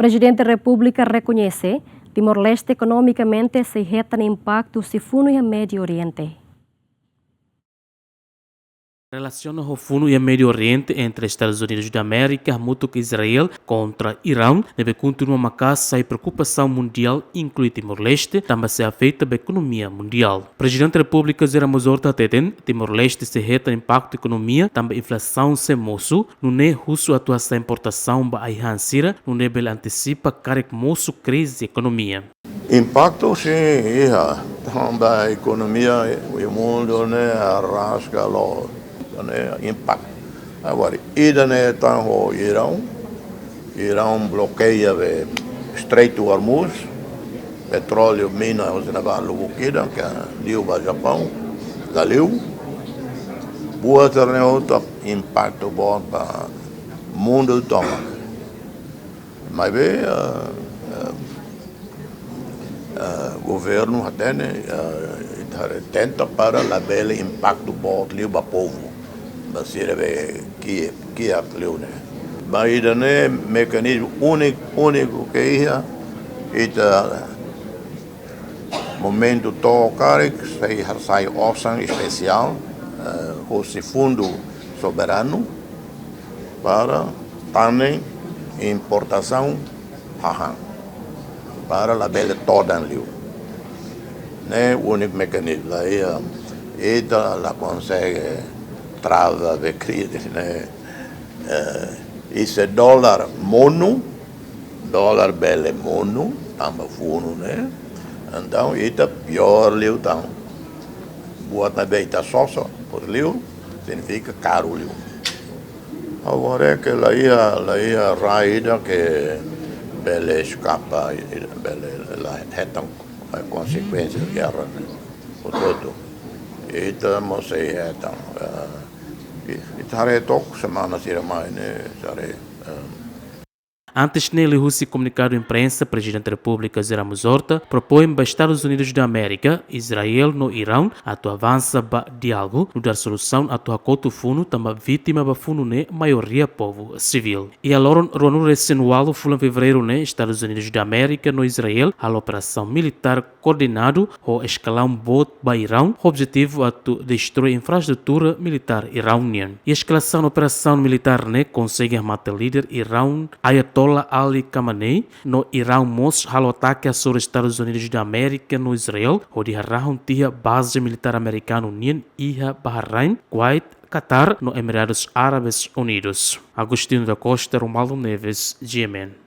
Prezidente Repúblika rekonese Timor-Leste ekonomikamente se hetan impaktu si Funu e Medio Oriente. Relação no Funu e Medio Oriente entre Estados Unidos da América, muito que Israel contra Irão, deve continuar uma caça e preocupação mundial, inclui Timor-Leste, também se afeta a economia mundial. Presidente da Repúblika hetan Timor-Leste se reta impacto economia, também inflação se moço, não é russo atuação importação ba hetan sira, não é bel antecipa carek moço crise economia. Impacto sim, também a economia, o mundo, né, arrasca lo. Impacto. Agora, o Irão bloqueia o Estreito Hormuz, petróleo, mina, os navegadores bloqueiam, que liu para o Japão, daliu. Boa também outro impacto bom para o mundo todo. Mas o governo até tenta para o impacto bom liu para o povo. Mas que é né? Mas é mecanismo único que é momento tocar que sai opção especial husi fundo soberano para também importação para a bela toda ali. É o único mecanismo. Aí ela consegue trava de crise, né? Isso é dólar bele mono, também Funu, né? Então, isso é pior liu, então. Boa também está só, por liu, significa caro liu. Agora é que lá ia raída que bele escapa, bele hetan consequências de guerra, né? Portanto, isso moça hetan. Semana Antes nele, husi comunicado à imprensa, Presidente da Repúblika propõe para Estados Unidos da América, Israel no Irão, a avança para diálogo, no dar solução a tua coto Funu, também vítima da Funu ne maioria povo civil. E a Loron Ronu recenualo fulan fevereiro ne Estados Unidos da América no Israel, a operação militar coordenado ou escalar bot para Irão, o objetivo é destruir a infraestrutura militar iraniana. E a escalação da operação militar ne consegue matar líder Irão Ayatollah Ali Khamenei no Irão mos halotaque sobre Estados Unidos da América no Israel, onde harrahun tia base militar americano nien iha Bahrein, Kuwait, Qatar no Emirados Árabes Unidos. Agostinho da Costa, Romualdo Neves, GMN.